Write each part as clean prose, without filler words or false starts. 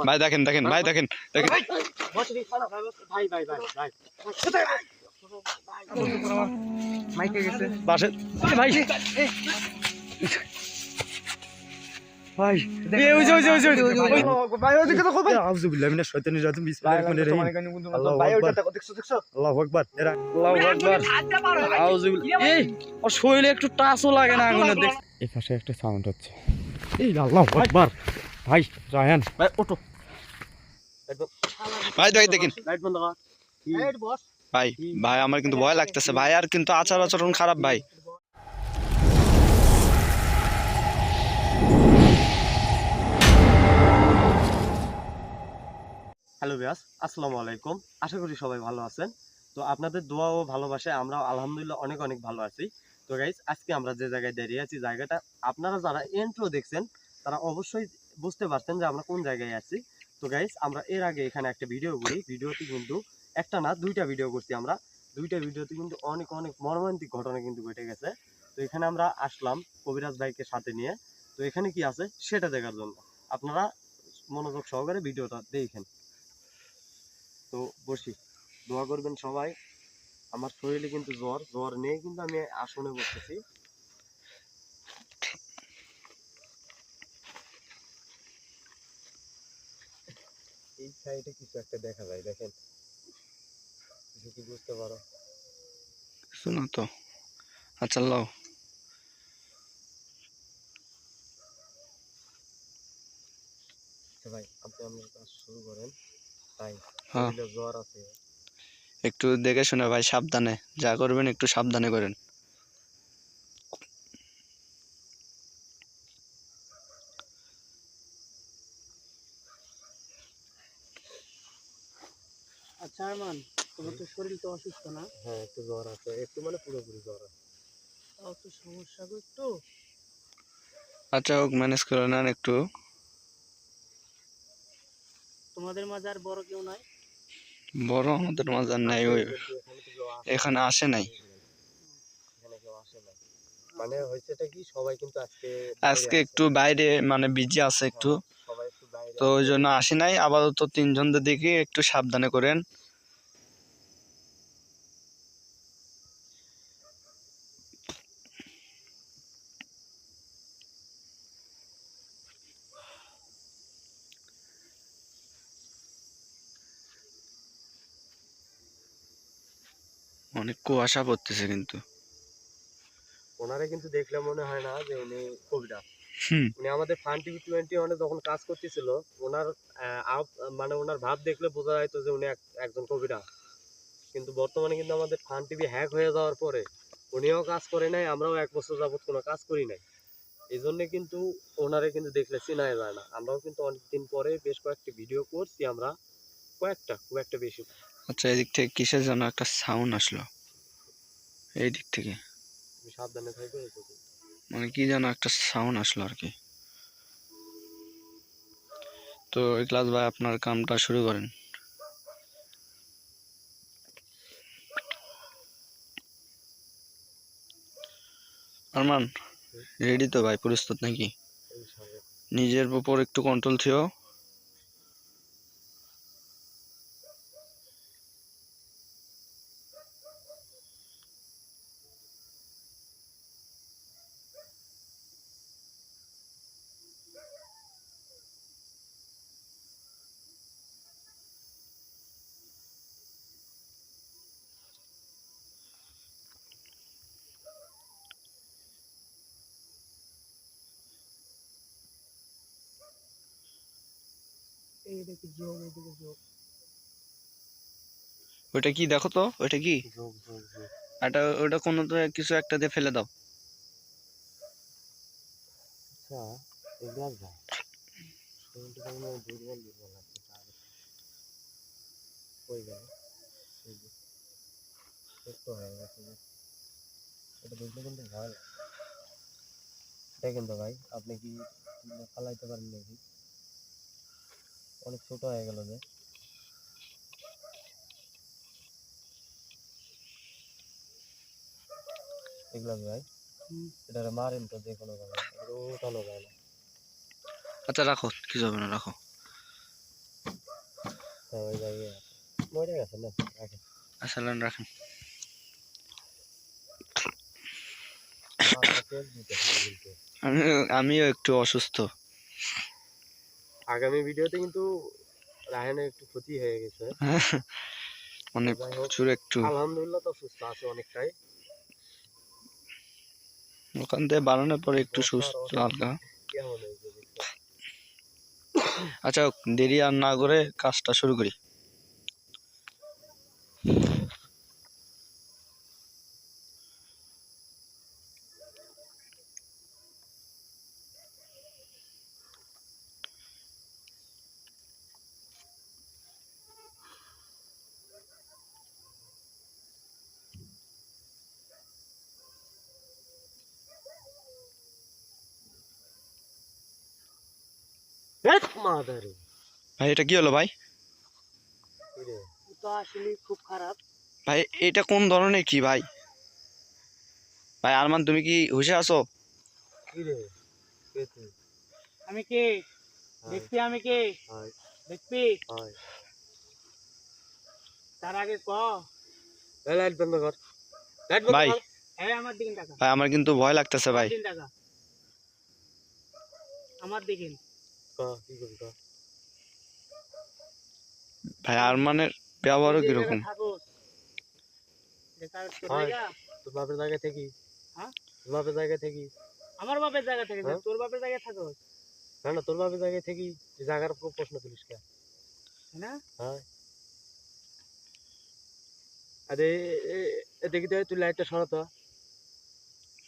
ভাই দেখেন দেখেন ভাই দেখেন দেখেন মাইকে গেছে পাশে ভাই ভাই এই ওই ওই ভাই ওদিকে দেখো ভাই আউযু বিল্লাহি মিনাশ শাইতানির রাজিম বিসমিল্লাহির রহমানির রহিম ভাই ওইটা দেখছো আল্লাহু আকবার আল্লাহু আকবার আউযু এই ওর শরীরে একটু টাচও লাগে না আগুনে দেখ এই পাশে একটা সাউন্ড হচ্ছে এই আল্লাহু আকবার ভাই রায়হান ভাই ওঠো ভাই দেখেন লাইট বন্ধ কর লাইট বস ভাই ভাই আমার কিন্তু ভয় লাগতেছে ভাই আর কিন্তু আচরণ খারাপ ভাই হ্যালো ভিউয়ার্স আসসালামু আলাইকুম আশা করি সবাই ভালো আছেন তো আপনাদের দোয়া ও ভালোবাসায় আমরা আলহামদুলিল্লাহ অনেক ভালো আছি তো গাইস আজকে আমরা যে জায়গায় দাঁড়িয়ে আছি জায়গাটা আপনারা যারা ইন্ট্রো দেখছেন তারা অবশ্যই বুঝতে পারছেন যে আমরা কোন জায়গায় আছি তো গাইস আমরা এর আগে এখানে একটা ভিডিও করি ভিডিওতে কিন্তু একটা না দুইটা ভিডিও করছি আমরা দুইটা ভিডিওতে কিন্তু অনেক মর্মান্তিক ঘটনা কিন্তু ঘটে গেছে তো এখানে আমরা আসলাম কবিরাজ ভাইকে সাথে নিয়ে তো এখানে কি আছে সেটা দেখার জন্য আপনারা মনোযোগ সহকারে ভিডিওটা দেখেন তো বসি দোয়া করবেন সবাই আমার শরীরে কিন্তু জ্বর নেই কিন্তু আমি আসনে বসতেছি এই সাইডে কিছু একটা দেখা যায় দেখেন কিছু কি বুঝতে পারো শোনো তো আচ্ছা লাও ভাই আপনি আপনার কাজ শুরু করেন তাই জ্বর আছে একটু দেখে শুনে ভাই সাবধানে যা করবেন একটু সাবধানে করেন আচ্ছা আরমান তোমার তো শরীর তো অসুস্থ না হ্যাঁ একটু জ্বর আছে একটু মানে পুরোপুরি জ্বর আছে তাও তো সমস্যা গো একটু আচ্ছা হোক ম্যানেজ করে নেন একটু তোমাদের মাঝে আর বড় কেউ নাই বড় আমাদের মাঝে নাই ওই এখানে আসে নাই মানে হয়েছেটা কি সবাই কিন্তু আজকে একটু বাইরে মানে বিজি আছে একটু তো ওই জন্য আসি নাই আপাতত তিনজনদের দেখি একটু সাবধানে করেন অনেক কুয়াশা পড়তেছে কিন্তু ওনারে কিন্তু দেখলে মনে হয় না যে উনি কবিরা উনি আমাদের ফান টিভি 21 যখন কাজ করতেছিল ওনার মানে ওনার ভাব দেখলে বোঝা যেত যে উনি একজন কবিরা কিন্তু বর্তমানে কিন্তু আমাদের ফান টিভি হ্যাক হয়ে যাওয়ার পরে উনিও কাজ করে নাই আমরাও 1 বছর যাবত কোনো কাজ করি নাই এই জন্য কিন্তু ওনারে কিন্তু দেখলে চিনাই যায় না আমরাও কিন্তু অনেকদিন পরে বেশ কয়েকটি ভিডিও করছি আমরা খুব একটা বেশি আচ্ছা এদিক থেকে কিসের জন্য একটা সাউন্ড আসলো এই দিক থেকে সাবধানে থাকবে মানে কি যেন একটা সাউন্ড আসলো আর কি তো ইখলাস ভাই আপনার কামটা শুরু করেন আরমান রেডি তো ভাই প্রস্তুত নাকি নিজের উপর একটু কন্ট্রোল থিও এই দেখি যোগ এদিকে যোগ ওটা কি দেখো তো ওটা কি এটা ওটা কোনো তো কিছু একটা দিয়ে ফেলে দাও আচ্ছা ইখলাস ভাই শরীরটা কেমন দুর্বল লাগছে কই গেল একটু হয়ে গেছে এটা দেখলে কিন্তু ভয় লাগে দেখেন তো ভাই আপনি কি পালাইতে পারেন নাকি অনেক ছোট হয়ে গেল যে ইখলাস ভাই এটা মারেন তো যে কোনো ভাবে এটা উঠানো যায় না আচ্ছা রাখো, কিছু হবে না, রাখো। ওই জায়গায় মরে গেছে না, রাখেন। আচ্ছা লাইন রাখেন। মাছটা তেল দিতে হবে কিন্তু। আমিও একটু অসুস্থ। আগামী ভিডিওতে কিন্তু রায়হানের একটু ক্ষতি হয়ে গেছে। অনেক যাই হোক, প্রচুর একটু আলহামদুলিল্লাহ তো সুস্থ আছে অনেকটাই। ওখান থেকে বাড়ানোর পরে একটু বর্ষার সুস্থ অনেক হালকা। কেমন হয়েছে দেখতে। আচ্ছা দেরি আর না করে কাজটা শুরু করি। হেৎ মাদারে, ভাই এটা কি হলো ভাই? কি রে? তো আসলে খুব খারাপ। ভাই এটা কোন ধরনের কি ভাই? ভাই আরমান তুমি কি হুশে আছো? কি রে? কে তুই? আমি কে? হাই, দেখবি আমি কে? হাই, দেখবি? হাই। তার আগে ক। এই লাইট বন্ধ কর, লাইট বন্ধ ভাই কর। এই আমার দিকে টাকা। ভাই আমার কিন্তু ভয় লাগতেছে আমার ভাই। দিকে টাকা। আমার দিকে। ক, কি করবি ক? ভাই আরমানের ব্যবহারও কিরকম? হাই, তোর বাপের জায়গা থেকে। হ্যাঁ? তোর বাপের জায়গা থেকে। আমার বাপের জায়গা থেকে হ্যাঁ? তোর বাপের জায়গায় থাকো, না না, তোর বাপের জায়গা থেকে জায়গার উপর প্রশ্ন তুলিস কে? তাই না? হ্যাঁ। আরে দেখি তো, তুই লাইটটা সরাতো।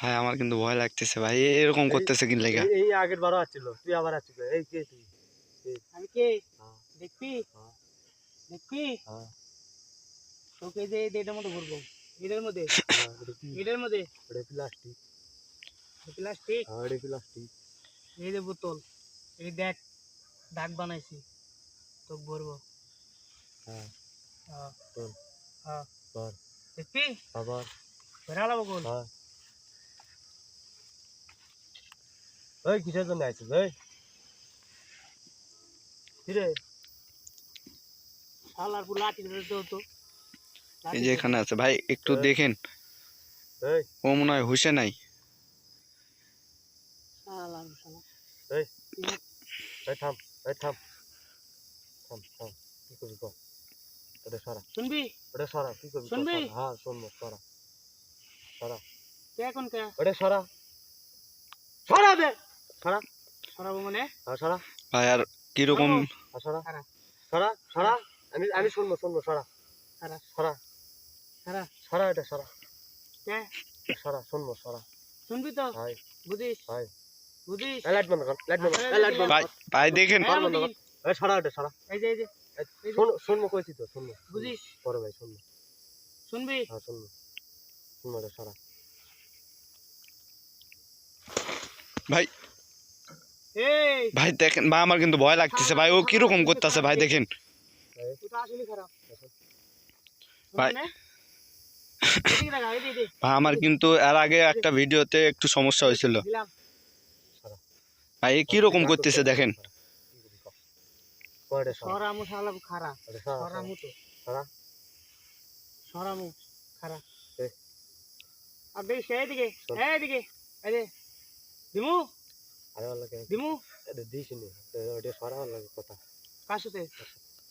ভাই আমার কিন্তু ভয় লাগতেছে ভাই, এরকম করতেছে কি লাগা? এই আগের বারও আসছিল, তুই আবার আসছিল। এই কে তুই? আমি কে? হ্যাঁ, দেখবি? হ্যাঁ, দেখবি? হ্যাঁ, তোকে যে এটার মধ্যে ভরবো, এটার মধ্যে, হ্যাঁ, এটা কি? এটার মধ্যে এটা প্লাস্টিক। প্লাস্টিক, হ্যাঁ, এটা প্লাস্টিক। এই যে বোতল, এই দেখ দাগ বানাইছি, তোকে ভরবো। হ্যাঁ, হ্যাঁ, চল, হ্যাঁ, কর, দেখবি? আবার, বেড়া লাবো গোল। হ্যাঁ। ওই কিসের জন্য আইছিস? এই কি রে? শালার পুরো লাঠি ধরে তো এই যে এখানে আছে ভাই, একটু দেখেন। এই, ও মনে হয় হুশে নাই। শালার শালা। এই, এই থাম, এই থাম, থাম, থাম। কি করবি কর? ওটা সরা, শুনবি? ওটা সরা। কি করবি কর? শুনবি? সরা। হ্যাঁ, শুনবো, সরা, সরা। কে এখন কে? ওটা সরা, সরা দে, সরা। সরাবো মানে? হ্যাঁ, সরা, ভাই আর কিরকম? হ্যাঁ, সরা, খারা সরা, সরা। আমি শুনবো, শুনবো, সরা, খারা সরা, খারা সরা, এটা সরা, কে? সরা, শুনবো, সরা। শুনবি তো? হাই, বুঝিস? হাই। বুঝিস? এই লাইট বন্ধ কর, লাইট বন্ধ কর, এই লাইট বন্ধ ভাই কর। ভাই দেখেন। এই আমার দিকে। এই সরা, এটা সরা। এই যে শুনবো কইছি তো, শুনবো। বুঝিস? বড় ভাই, শুনবো। শুনবি? হ্যাঁ, শুনবো, শুনবো, এটা সরা। ভাই এই ভাই দেখেন ভাই, আমার কিন্তু ভয় লাগতেছে ভাই, ও কিরকম করতেছে ভাই দেখেন। এটা আসলে খারাপ। ভাই। মানে? এদিকে দেখা, এদিকে। ভাই আমার কিন্তু এর আগে একটা ভিডিওতে একটু সমস্যা হয়েছিল দিলাম। ভাই, এ কিরকম করতেছে দেখেন। কি করবি কর? কর, এটা সরা, সরামু শালা খারা। এটা সরা, সরামু তো। সরা। সরামু খারা। এই। আর দেখিস এইদিকে, শোন। এইদিকে। এই যে দিমু, আরে ভালো লাগে, দিমু। এটা দিস নি, ওটা সরা ভালো লাগে কথা। কার সাথে?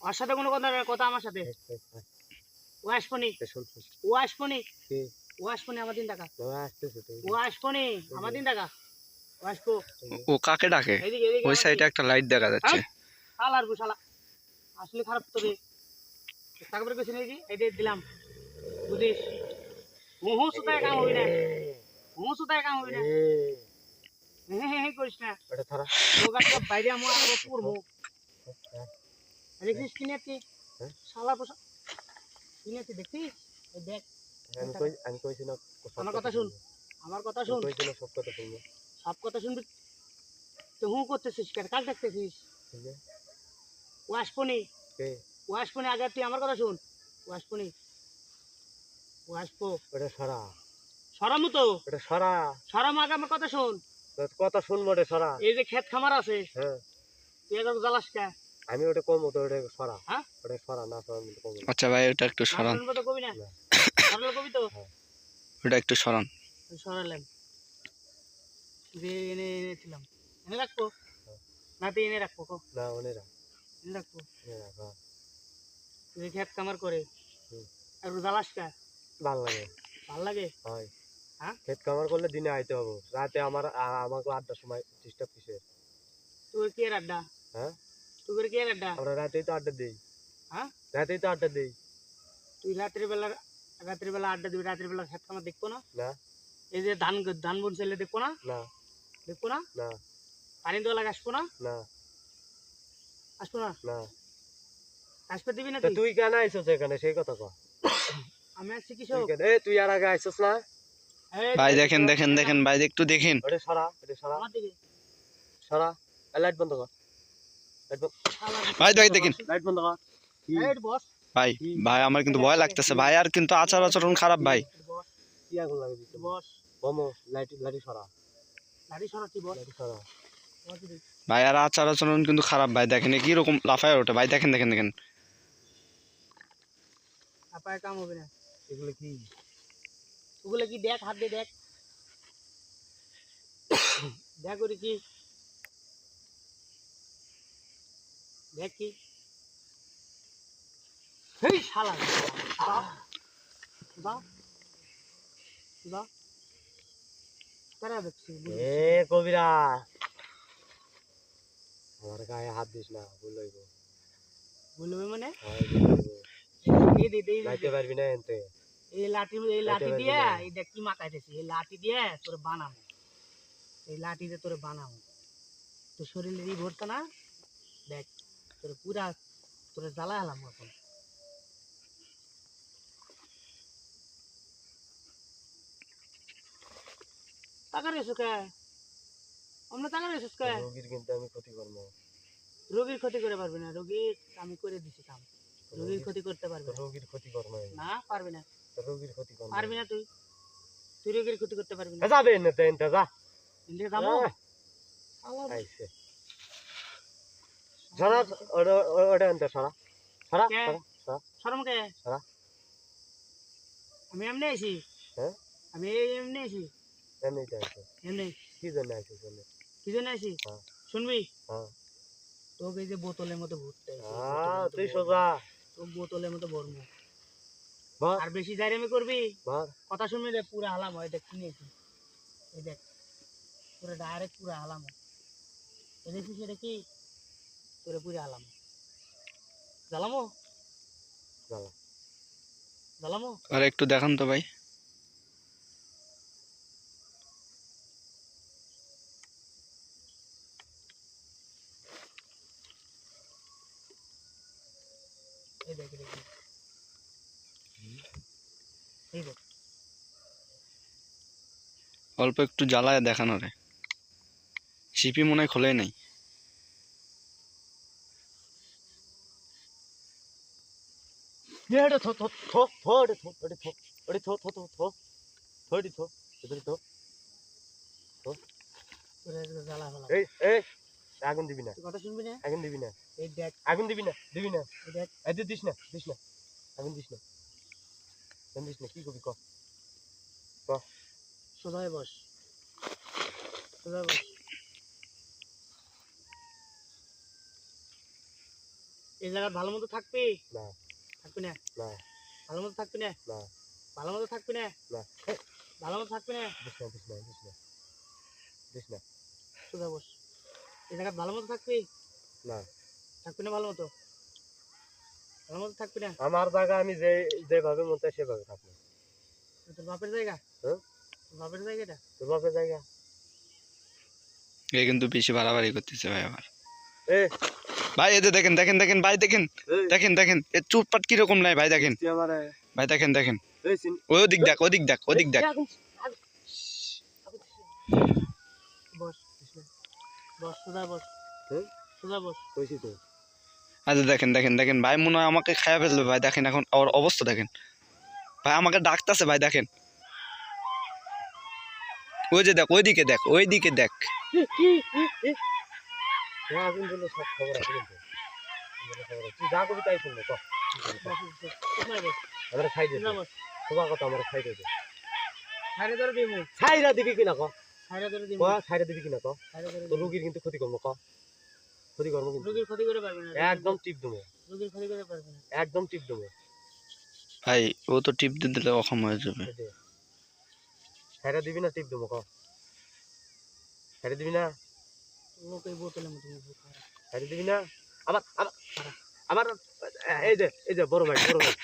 ওর সাথে কোনো কথা আমার সাথে। ও আসবনি, শুন, শুন। ও আসবনি, কি? ও আসবনি আমার দিন টাকা। বাবা আসতেছে তো। ও আসবনি আমার দিন টাকা। ও আসবো। ও কাকে ডাকে? এইদিকে, এদিকে। ওই সাইডে একটা লাইট দেখা যাচ্ছে। শালার বু শালা। আসলে খারাপ তোরে। টাকা বের করছিস নাকি? এই যে দিলাম। বুঝিস? মুহু সুতায় কাম হবি না। মুহু সুতায় কাম হবি না। হে করিস না। এটা ধরা। ও গাছটা বাইরে আমু আর পুরমু। দেখছিস কিনেছি? শালা পোষা। কিনেছি দেখছিস? এই দেখ। আমি কইছি না, আমার কথা শুন। আমার কথা শুন। কইছি না, সব কথা শুনবো। সব কথা শুনবি। তো হু করতেছিস কেন? কাল দেখতেছিস? ঠিক আছে? ও আসবনি। কে? ও আসবনি, আগে তুই আমার কথা শুন। ও আসবনি। ও আসবো। ওটা সরা। সরামু তো। ওটা সরা। সরামু, আগে আমার কথা শুন। কথা শুনবো, ওটা সরা। এই যে ক্ষেত খামার আছে, হ্যাঁ, তুই এত জ্বালাস কে? আমি ওটা কম তো ওটা সরা হ্যাঁ? ওটা সরা না সরা আমি কম আচ্ছা ভাই ওটা একটু সরান, তো কবি না, না। সরল কবি তো। ওটা একটু সরান। সরালেন যে এনে এনেছিলাম, এনে রাখবো না? তুই এনে রাখবো কো? না ওনেরা এনে রাখবো। ওনেরা হ্যাঁ তুই খেত কামার করে হুম। আর জ্বালাস কে? ভালো লাগে ভাল লাগে। হয় হ্যাঁ? ক্ষেত কামার করলে দিনে আইতে হবে রাতে আমাকে 8টার সময় ডিস্টার্ব কিসের তোর কি এর আড্ডা? হ্যাঁ তোর কি এর আড্ডা? আমরা রাতেই তো আড্ডা দেই হ্যাঁ? রাতেই তো আড্ডা দেই তুই রাত্রিবেলা আড্ডা দিবি, রাত্রিবেলা খেত কামার দেখবো না? না এই যে ধান বুন চাইলে দেখবো না? না দেখবো না? না পানি দেওয়া লাগে আসবো না? না আসবো না? না আসবে দিবি না তা তুই? তুই কেন আইছস এখানে সেই কথা কও আমি আসছি তুই কৃষক। কেন তুই আর আগে আইছস না এই ভাই তুই দেখেন কৃষক, দেখেন দেখেন ভাই একটু দেখেন। ওটা সরা আমার দিকে। সরা লাইট বন্ধ কর ভাই দেখেন লাইট বন্ধ কর এই বস, ভাই, ভাই আমার কিন্তু ভয় লাগতেছে ভাই, আর কিন্তু আচার আচরণ খারাপ ভাই। বস, কি আগুন লাগে দিতে বস, বমো লাইট লাইট সরা লাঠি সরাচ্ছি বস। লাইট সরা আমার দিকে। ভাই আর আচার আচরণ কিন্তু খারাপ ভাই, দেখেন কি রকম লাফায় ওঠে ভাই, দেখেন দেখেন দেখেন। আপায় কাম হবে না। এগুলো কি ওগুলো কি দেখ, হাত দিয়ে দেখ, দেখ ওরে কি, দেখ কি। এই শালা যা যা যা, কারা দেখছি এ কবিরা আমার গায়ে হাত দিস না ভুল হইব বলবে মানে হয় ভুল হইব এই দে দে লাইতে পারবি না এনতে এই লাঠি পারবি দিয়ে না। এই দেখ কি মাখাইতেছি, এই লাঠি দিয়ে তোরে বানাবো, এই লাঠি দিয়ে তোরে বানাবো। তোর শরীরের ই ভরতো না, দেখ তোরে পুরা তোরে জ্বালা হলাম এখন। টাকা রেছো কে? আমরা টাকা রেছিস কে? রোগীর কিন্তু আমি ক্ষতি করবো রোগীর ক্ষতি করে পারবি না, রোগীর আমি করে দিছি কাম, রোগীর ক্ষতি করতে পারবি না। রোগীর ক্ষতি করবো না পারবি না, রোগীর ক্ষতি করবো পারবি না তুই, তুই রোগীর ক্ষতি করতে পারবি না। যাবে এনতে এনতে যা ইন্ডিয়া যাবো আইছে সরা ওটা এনতে সরা সরা কে? সরা সরা শরমকে সরা আমি এমনি আইছি, হ্যাঁ আমি এমনি আইছি, এমনি আইছে এমনি কি জন্য আইছে জন্য কি জন্য আইছি হ্যাঁ। শুনবি? হ্যাঁ তোকে এই যে বোতলের মতো ভরতে তুই সোজা তোকে বোতলের মতো ভরবো, বাহ আর বেশি জাইরামি করবি বাহ কথা শুনবি রে, পুরা হালাম হয়। দেখ কিনেছি, এই দেখ পুরো ডাইরেক্ট পুরা হালাম এনেছি, সেটা কি তোরে পুরা হালাম জ্বালামো জ্বালা। জ্বালামো। আর একটু দেখান তো ভাই। এই দেখ এই দেখ এই দেখ অল্প একটু জ্বালায় দেখানো রে, সিপি মনে হয় খোলে নাই। এটা থো থো থো থো এটা থো এটা থো এটা থো থো থো থো থো এটা থো এটা থো তোরে জ্বালা হলাম। এই এই আগুন দিবি না তুই কথা শুনবি না? আগুন দিবি না এই দেখ আগুন দিবি না এই দেখ এই দিস না আগুন দিস না কি করবি ক সোজায় বস, সোজায় বস। এই জায়গা ভালো মতো থাকবি না থাকবি না, না ভালো মতো থাকবি না, না ভালো মতো থাকবি না, না ভালো মতো থাকবি না, দিস না সোজা বস। এই জায়গা ভালো মতো থাকবি না থাকবি না, ভালো মতো থাকবি না। আমার জায়গা আমি যেভাবে মন চাই সেভাবে থাকবো তোর বাপের জায়গা, হ্যাঁ? তোর বাপের জায়গাটা তোর বাপের জায়গা এ কিন্তু বেশি বাড়াবাড়ি করতেছে ভাই আবার। এ ভাই এতে দেখেন দেখেন দেখেন ভাই, দেখেন দেখেন দেখেন এ চুপপাট কিরকম নাই ভাই, দেখেন তুই আমারে ভাই, দেখেন দেখেন এই সিন ওদিক দেখ ওদিক দেখ ওদিক দেখ। বস, বস সোজা বস, হ্যাঁ? সোজা বস। কইছি তো আচ্ছা দেখেন দেখেন দেখেন ভাই, মনে হয় আমাকে খাইয়া ফেলবে ভাই, দেখেন এখন ওর অবস্থা দেখেন ভাই, আমাকে ডাকতেছে ভাই, দেখেন ওই যে দেখ ওইদিকে দেখ ওইদিকে দেখ। হ্যাঁ আগুন দিলে সব খবর আছে কিন্তু তুই যা করবি তাই শুনবো কর আমরা খাই দিই তোমার কথা আমরা খাই দিই ছাইরে ধরে দিমু ছাইরা দিবি কিনা কো ছাইরে ধরে দিমু ছাইরা দিবি কিনা কো ছাইরে ধরে তো রোগীর কিন্তু ক্ষতি করবো কো ক্ষতি করবো কিন্তু রোগীর ক্ষতি করে পারবে না একদম টিপ দেবো রোগীর ক্ষতি করে পারবে না একদম টিপ দেবো ভাই ও তো টিপ দিয়ে দিলে অক্ষম হয়ে যাবে ছাইরা দিবি না টিপ দেবো কো ছাইরা দিবি না লোক এই বোতলের মতো ছাইরা দিবি না আবার আবার আবার এই যে বড় ভাই বড় ভাই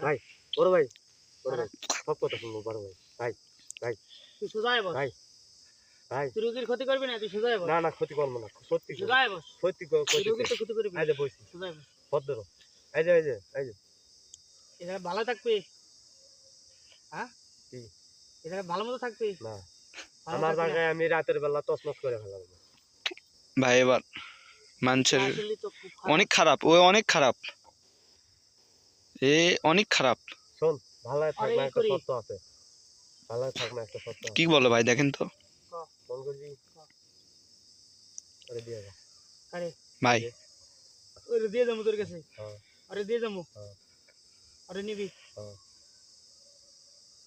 ভাই বড় ভাই বড় ভাই সব কথা শুনবো বড় ভাই ভাই ভাই তুই সোজায় বস ভাই ভাই তুই রোগীর ক্ষতি করবি না তুই সোজায় বস না না ক্ষতি করবো না সত্যি সোজায় বস সত্যি তুই রোগীর তো ক্ষতি করবি এই যে বসি সোজায় বস ভদ্র এই যে এটা ভালো থাকবি হ্যাঁ কি এটা ভালো মতো থাকবি না আমার জায়গায় আমি রাতের বেলা তছনছ করে ফেলাম ভাই এবার মানুষের আসলে তো খুব অনেক খারাপ ও অনেক খারাপ এ অনেক খারাপ শোন ভালো থাক আরে না ই একটা করি। সত্য আছে ভালো থাক না একটা সত্য আছে কি বলো ভাই দেখেন তো ফোন করবি আরে দিয়ে যা আরে ভাই ওরে দিয়ে যাবো তোর কাছে হ্যাঁ আরে দিয়ে যাবো হ্যাঁ। আরে নিবি হ্যাঁ।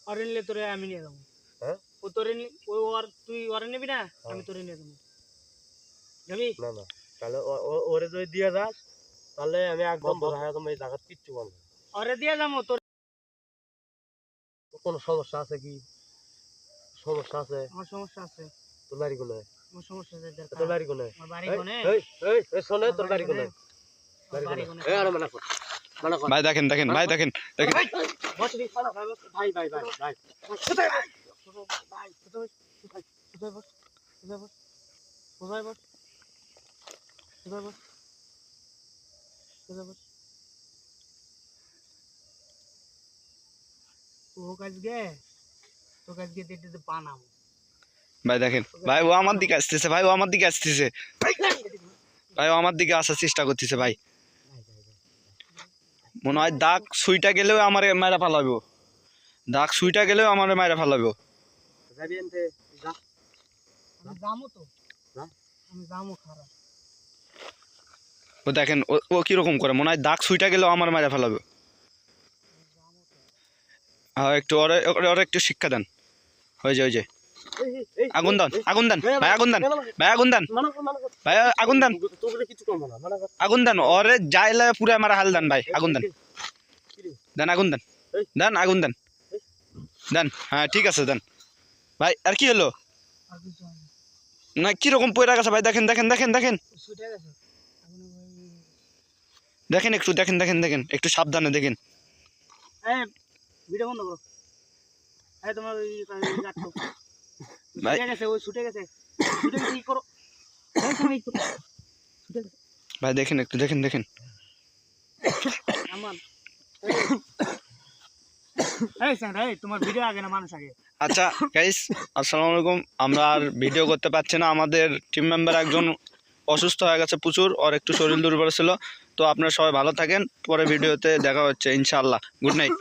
আরে নিলে তোরে আমি নিয়ে যাবো হ্যাঁ? ও তোরে ও আর তুই ওরে নিবি না আমি তোরে নিয়ে যাবো যাবি না না তাহলে ওরে যদি দিয়ে যাস তাহলে আমি একদম বড় হয়ে যাবো এই জায়গা কিচ্ছু বলবো না। আরে দিয়ে যাবো তোর কোনো সমস্যা আছে কি সমস্যা আছে আমার সমস্যা আছে তোর বাড়ি কোনে আমার সমস্যা আছে তোর বাড়ি কোনে আমার বাড়ি কোনে এই শোনে তোর বাড়ি কোনে বাড়ি কোনে এই আরে মানা কর ভাই দেখেন দেখেন ভাই দেখেন দেখেন বস দি ভাই ভাই ভাই ভাই কোথায় ভাই ভাই কোথায় কোথায় বস কোথায় বস কোথায় বস কোথায় বস কোথায় বস ও কাজ গে তো কাজ গে দিতে বানাবো ভাই দেখেন ভাই ও আমার দিকে আসতেছে ভাই ও আমার দিকে আসতেছে ভাই ও আমার দিকে আসার চেষ্টা করতেছে ভাই মনে হয় দাগ সুইটা গেলেও আমার মায়েরা ফালাবো দাগ সুইটা গেলেও আমার মায়েরা ফালাবো যাবি এনতে যা আমি যাবো তো যা। আমি যাবো খারাপ ও দেখেন ও কিরকম করে মনে হয় দাগ সুইটা গেলেও আমার মায়েরা ফেলাবে একটু ওরে ওরে ওরে একটু শিক্ষা দেন হয়ে যায় আগুন দেন আগুন দেন ভাই আগুন দেন ভাই আগুন দেন ভাই আগুন দেন তোকে কিছু করবো না মানা কর আগুন দেন ওরে যাইলে পুরো আমার হাল দেন ভাই আগুন দেন দেন আগুন দেন দেন আগুন দেন দেন হ্যাঁ ঠিক আছে দেন ভাই আর কি হলো আর কিছু হয় না না কিরকম পয়রা গেছে ভাই দেখেন দেখেন দেখেন দেখেন ছুটে গেছে এখন দেখেন একটু দেখেন দেখেন দেখেন একটু সাবধানে দেখেন এই ভিডিও বন্ধ করো এই তোমার ওই যাচ্ছ ভাই ছুটে গেছে ওই ছুটে গেছে কি করো এই তুমি একটু ছুটে গেছে ভাই দেখেন একটু দেখেন দেখেন আমান এই স্যার এই তোমার ভিডিও আগে না মানুষ আগে আচ্ছা গাইস আসসালামু আলাইকুম আমরা আর ভিডিও করতে পারছি না আমাদের টিম মেম্বার একজন অসুস্থ হয়ে গেছে প্রচুর আর একটু শরীর দুর্বল ছিল তো আপনারা সবাই ভালো থাকেন পরে ভিডিওতে দেখা হচ্ছে ইনশাআল্লাহ গুড নাইট